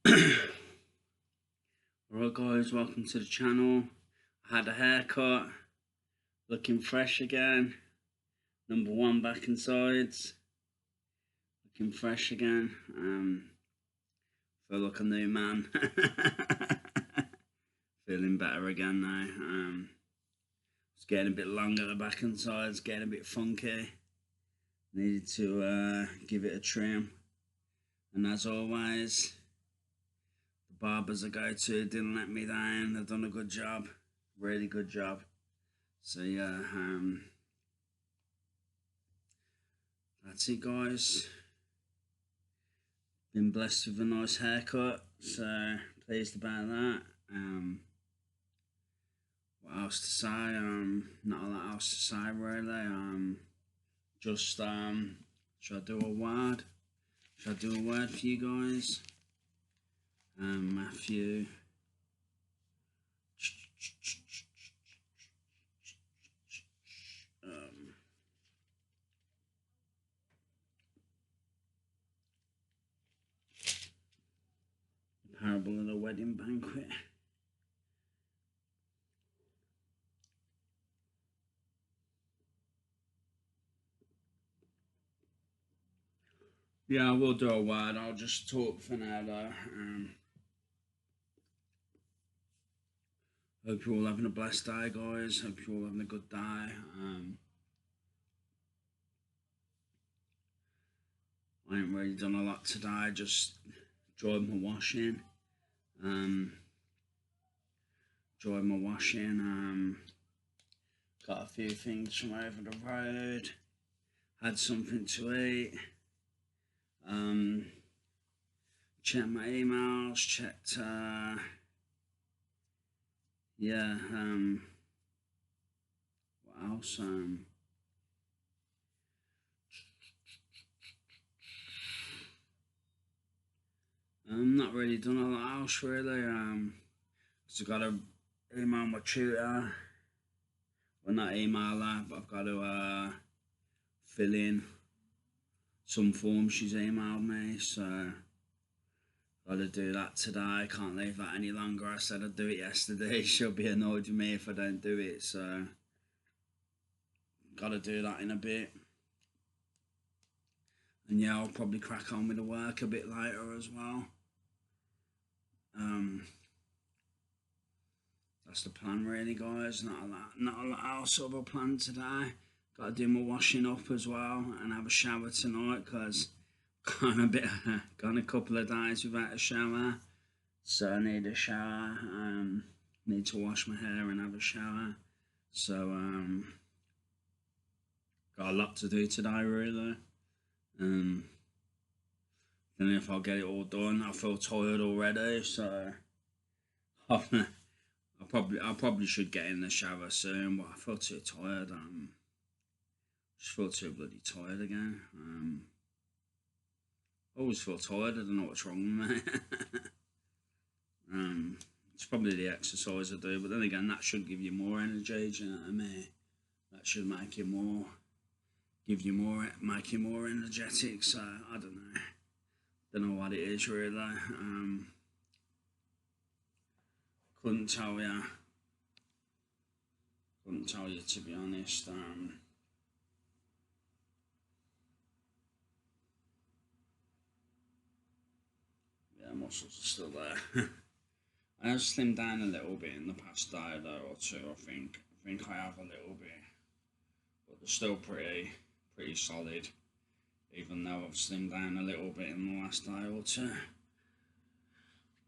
Alright guys, welcome to the channel. I had a haircut, looking fresh again. Number one back and sides, looking fresh again. Feel like a new man. Feeling better again now. It's getting a bit longer at the back and sides, getting a bit funky. Needed to give it a trim. And as always, barbers I go to didn't let me down. They've done a good job, really good job. So yeah, that's it guys. Been blessed with a nice haircut, so pleased about that. What else to say? Not a lot else to say really. Just should I do a word? Should I do a word for you guys? Matthew. The parable of the wedding banquet. Yeah, I will do a word. I'll just talk for now though. Hope you're all having a blessed day, guys. Hope you're all having a good day. I ain't really done a lot today. Just enjoyed my washing. Got a few things from over the road. Had something to eat. Checked my emails. Checked. Yeah. What else? Not really done a lot else really. Cause I got to email my tutor. Well, not email her, but I've got to fill in some form she's emailed me. So got to do that today. Can't leave that any longer. I said I'd do it yesterday. She'll be annoyed with me if I don't do it. So got to do that in a bit. And yeah, I'll probably crack on with the work a bit later as well. That's the plan really guys, not a lot else of a plan today. Got to do my washing up as well and have a shower tonight because gone a couple of days without a shower, so I need a shower. Need to wash my hair and have a shower, so got a lot to do today really. Then if I get it all done, I feel tired already, so I probably should get in the shower soon, but I feel too tired. Just feel too bloody tired again. I always feel tired. I don't know what's wrong with me. It's probably the exercise I do, but then again, that should give you more energy. Do you know what I mean? That should make you more, make you more energetic. So I don't know. Don't know what it is really. Couldn't tell you. Couldn't tell you to be honest. Yeah, muscles are still there. I have slimmed down a little bit in the past day though, or two. I think I have a little bit, but they're still pretty solid. Even though I've slimmed down a little bit in the last day or two,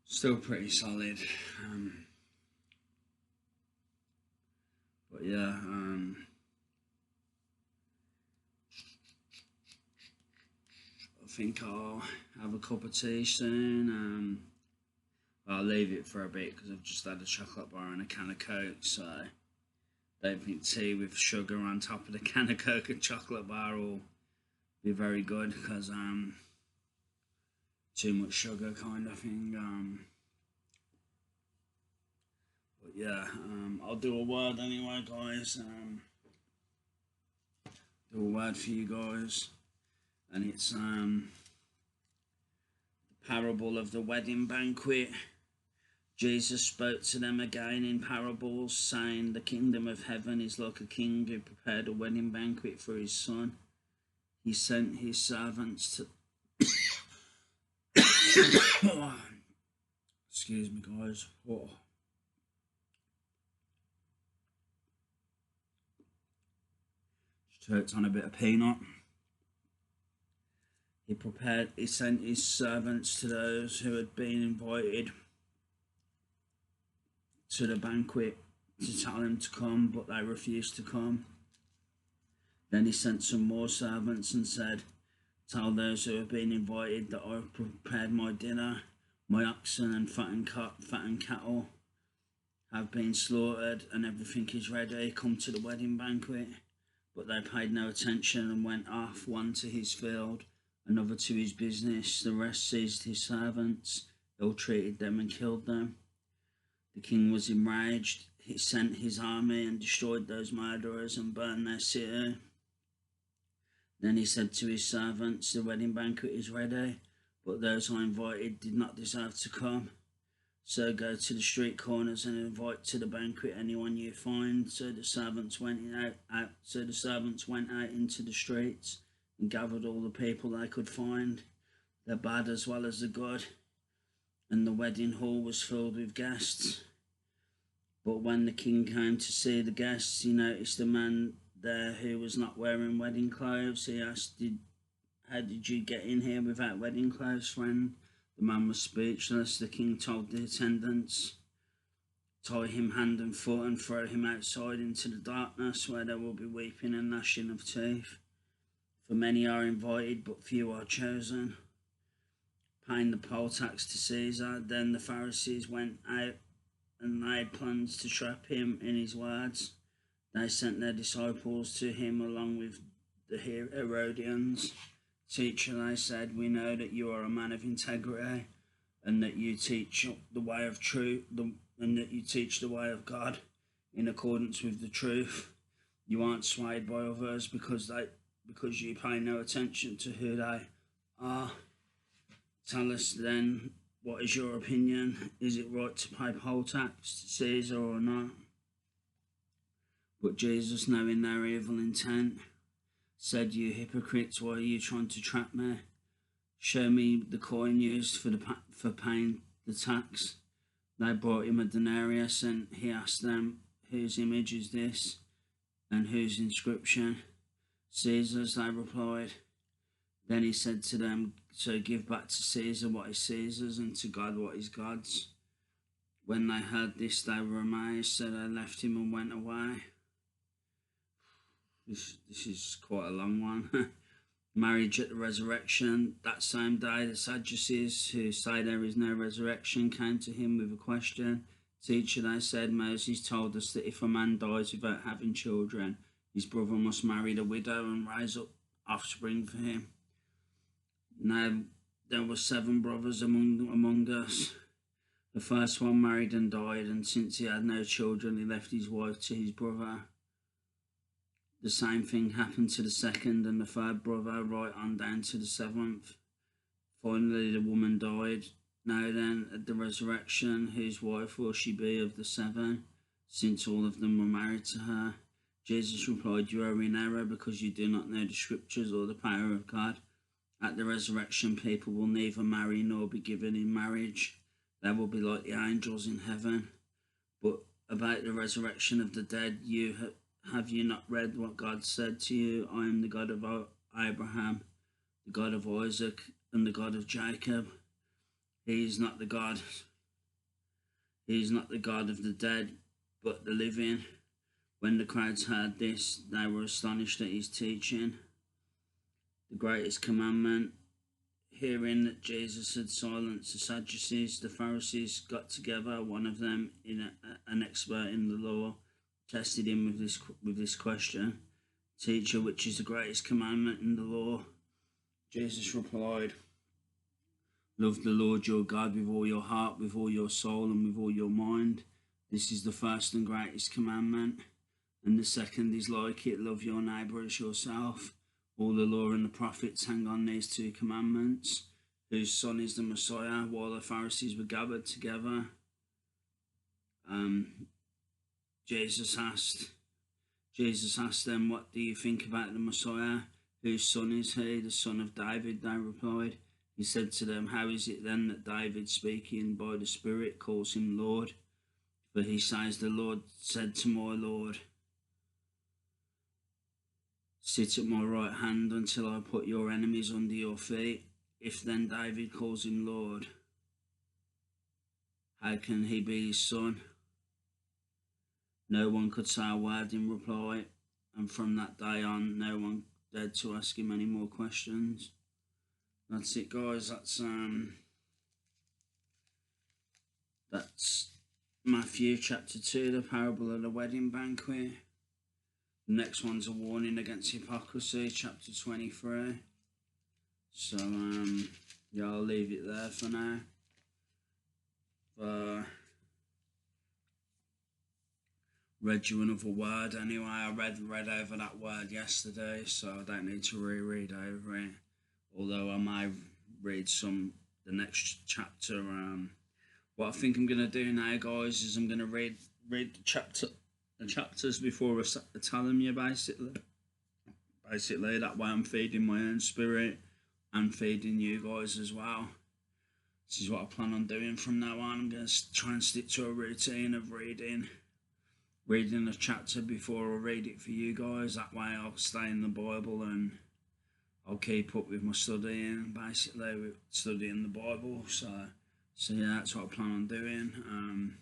still pretty solid. But yeah, I think I'll have a cup of tea soon. I'll leave it for a bit because I've just had a chocolate bar and a can of Coke, so I don't think tea with sugar on top of the can of Coke and chocolate bar will be very good because too much sugar kind of thing. But yeah, I'll do a word anyway, guys. Do a word for you guys, and it's the parable of the wedding banquet. Jesus spoke to them again in parables, saying, "The kingdom of heaven is like a king who prepared a wedding banquet for his son. He sent his servants to..." Excuse me, guys. Oh. Just hurts on a bit of peanut. He sent his servants to those who had been invited to the banquet to tell him to come, but they refused to come. Then he sent some more servants and said, "Tell those who have been invited that I have prepared my dinner. My oxen and fattened cattle have been slaughtered and everything is ready. Come to the wedding banquet." But they paid no attention and went off, one to his field, another to his business. The rest seized his servants, ill-treated them and killed them. The king was enraged. He sent his army and destroyed those murderers and burned their city. Then he said to his servants, "The wedding banquet is ready, but those I invited did not deserve to come. So go to the street corners and invite to the banquet anyone you find." So the servants went out into the streets and gathered all the people they could find, the bad as well as the good, and the wedding hall was filled with guests. But when the king came to see the guests, he noticed a man there who was not wearing wedding clothes. He asked, "How did you get in here without wedding clothes, friend?" The man was speechless. The king told the attendants, "Tie him hand and foot and throw him outside into the darkness, where there will be weeping and gnashing of teeth. For many are invited, but few are chosen. Paying the poll tax to Caesar." Then the Pharisees went out and made plans to trap him in his words. They sent their disciples to him along with the Herodians. "Teacher," they said, "we know that you are a man of integrity and that you teach the way of truth, and that you teach the way of God in accordance with the truth. You aren't swayed by others because you pay no attention to who they are. Tell us then, what is your opinion? Is it right to pay poll tax to Caesar or not?" But Jesus, knowing their evil intent, said, "You hypocrites, why are you trying to trap me? Show me the coin used for paying the tax." They brought him a denarius, and he asked them, "Whose image is this, and whose inscription?" "Caesar's," they replied. Then he said to them, "So give back to Caesar what is Caesar's, and to God what is God's." When they heard this, they were amazed, so they left him and went away. This is quite a long one. Marriage at the resurrection. That same day, the Sadducees, who say there is no resurrection, came to him with a question. "Teacher," they said, "Moses told us that if a man dies without having children, his brother must marry the widow and raise up offspring for him. Now, there were 7 brothers among us. The first one married and died, and since he had no children, he left his wife to his brother. The same thing happened to the second and the third brother, right on down to the 7th. Finally, the woman died. Now then, at the resurrection, whose wife will she be of the 7, since all of them were married to her?" Jesus replied, "You are in error because you do not know the scriptures or the power of God. At the resurrection, people will neither marry nor be given in marriage. They will be like the angels in heaven. But about the resurrection of the dead, have you not read what God said to you? I am the God of Abraham, the God of Isaac, and the God of Jacob. He is not the God of the dead, but the living." When the crowds heard this, they were astonished at his teaching. The greatest commandment. Hearing that Jesus had silenced the Sadducees, the Pharisees got together. One of them, an expert in the law, tested him with this question. "Teacher, which is the greatest commandment in the law?" Jesus replied, "Love the Lord your God with all your heart, with all your soul, and with all your mind. This is the first and greatest commandment. And the second is like it, love your neighbour as yourself. All the law and the prophets hang on these 2 commandments. whose son is the Messiah, while the Pharisees were gathered together. Um, Jesus asked Jesus asked them, "What do you think about the Messiah? Whose son is he?" "The son of David," they replied. He said to them, "How is it then that David, speaking by the Spirit, calls him Lord? For he says, the Lord said to my Lord, sit at my right hand until I put your enemies under your feet. If then David calls him Lord, how can he be his son?" No one could say a word in reply, and from that day on, no one dared to ask him any more questions. That's it, guys. That's Matthew chapter 2, the parable of the wedding banquet. The next one's a warning against hypocrisy, chapter 23. So yeah, I'll leave it there for now. Read you another word anyway. I read over that word yesterday, so I don't need to reread over it. Although I might read the next chapter. What I think I'm gonna do now, guys, is I'm gonna read the chapters before I tell them you basically. That way I'm feeding my own spirit and feeding you guys as well. This is what I plan on doing from now on. I'm gonna try and stick to a routine of reading a chapter before I read it for you guys. That way I'll stay in the Bible and I'll keep up with my studying, basically, with studying the Bible. So yeah, that's what I plan on doing.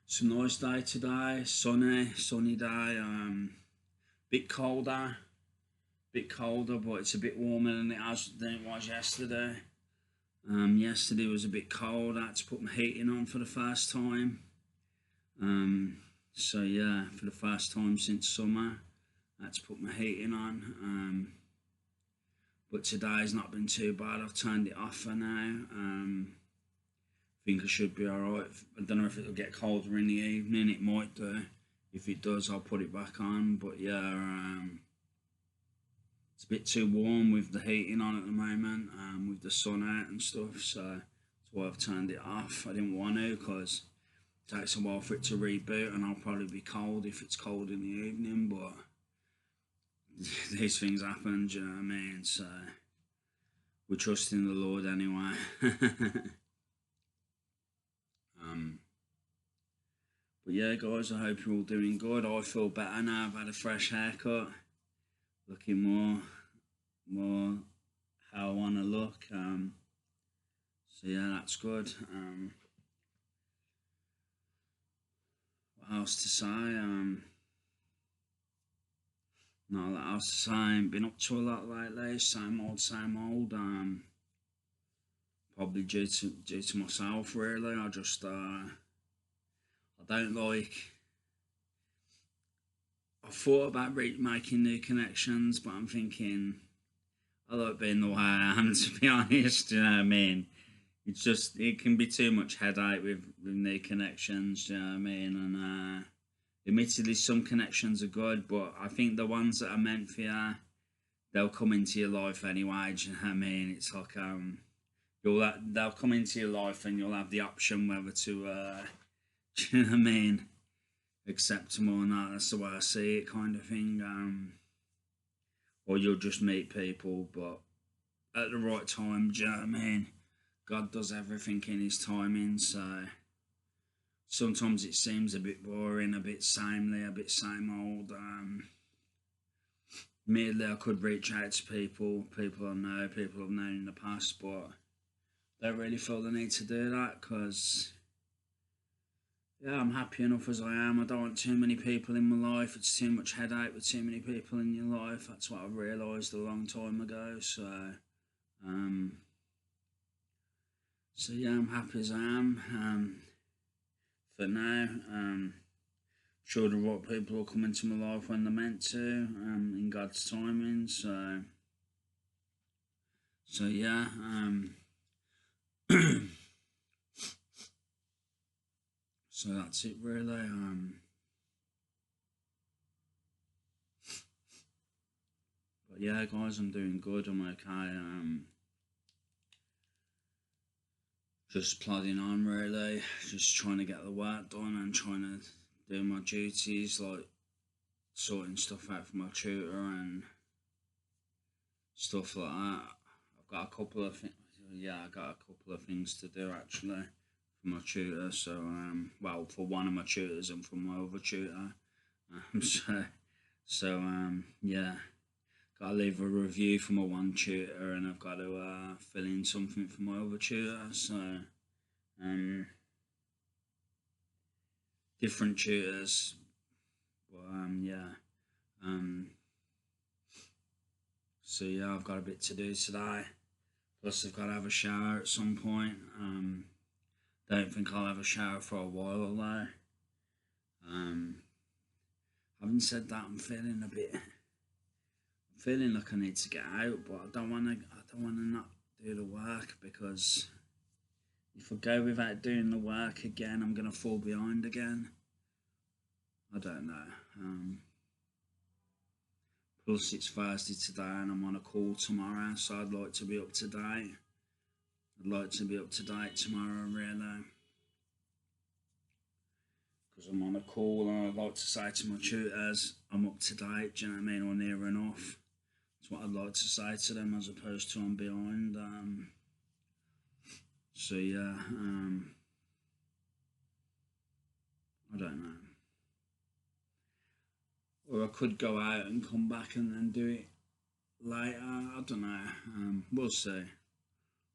It's a nice day today, sunny day. Bit colder, but it's a bit warmer than it was yesterday. Yesterday was a bit cold. I had to put my heating on for the first time. So yeah, for the first time since summer, I had to put my heating on. But today's not been too bad. I've turned it off for now. I think I should be alright. I don't know if it'll get colder in the evening. It might do. If it does, I'll put it back on. But yeah, it's a bit too warm with the heating on at the moment, with the sun out and stuff. So that's why I've turned it off. I didn't want to, because it takes a while for it to reboot, and I'll probably be cold if it's cold in the evening. But these things happen, do you know what I mean? So we're trusting the Lord anyway. But yeah, guys, I hope you're all doing good. I feel better now. I've had a fresh haircut, looking more how I want to look. So yeah, that's good. What else to say? Not a lot else to say. I ain't been up to a lot lately. Same old. Probably due to myself, really. I just I don't like. I thought about making new connections, but I'm thinking I like being the way I am, to be honest. You know what I mean? It can be too much headache with new connections. You know what I mean? And admittedly, some connections are good, but I think the ones that are meant for you, they'll come into your life anyway. Do you know what I mean? It's like they'll come into your life, and you'll have the option whether to do you know what I mean, accept them or not. That's the way I see it, kind of thing. Or you'll just meet people, but at the right time. Do you know what I mean? God does everything in His timing, so sometimes it seems a bit boring, a bit samey, a bit same old. Admittedly, I could reach out to people I know, people I've known in the past, but I don't really feel the need to do that, because yeah, I'm happy enough as I am. I don't want too many people in my life. It's too much headache with too many people in your life. That's what I realised a long time ago. So yeah, I'm happy as I am. For now, sure the right people will come into my life when they're meant to, in God's timing. So yeah, so that's it really. But yeah, guys, I'm doing good. I'm okay. just plodding on really, just trying to get the work done and trying to do my duties, like sorting stuff out for my tutor and stuff like that. I've got a couple of things. Yeah, I got a couple of things to do actually for my tutor. So well, for one of my tutors and for my other tutor. Yeah, got to leave a review for my one tutor, and I've got to fill in something for my other tutor. So different tutors, but yeah. So yeah, I've got a bit to do today. Plus, I've got to have a shower at some point. Don't think I'll have a shower for a while though. Having said that, I'm feeling like I need to get out, but I don't want to not do the work, because if I go without doing the work again, I'm gonna fall behind again. I don't know. Plus, it's Thursday today, and I'm on a call tomorrow, so I'd like to be up to date. I'd like to be up to date tomorrow, really, because I'm on a call, and I'd like to say to my tutors, I'm up to date. Do you know what I mean? Or near enough. That's what I'd like to say to them, as opposed to I'm behind. So yeah, I don't know. Or I could go out and come back and then do it later. I don't know. We'll see.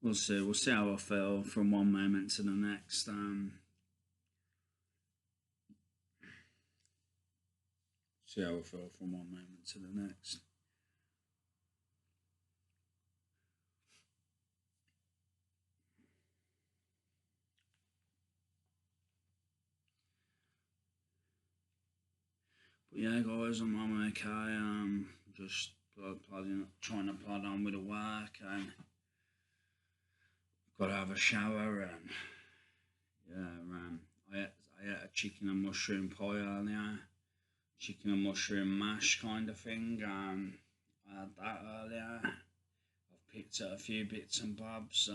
We'll see. We'll see how I feel from one moment to the next. See how I feel from one moment to the next. But yeah, guys, I'm okay. Just trying to plod on with the work, and got to have a shower, and yeah, I ate a chicken and mushroom pie earlier, chicken and mushroom mash kind of thing. I had that earlier. I've picked up a few bits and bobs.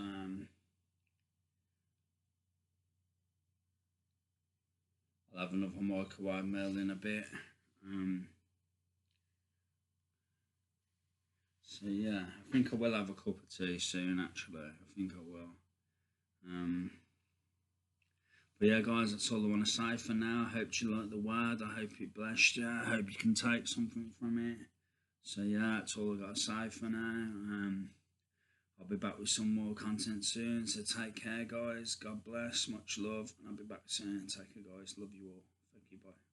I'll have another microwave meal in a bit. So yeah, I think I will have a cup of tea soon. Actually, I think I will. But yeah, guys, that's all I want to say for now. I hope you like the word. I hope it blessed you. I hope you can take something from it. So yeah, that's all I got to say for now. I'll be back with some more content soon. So take care, guys. God bless. Much love. And I'll be back soon. Take care, guys. Love you all. Thank you. Bye.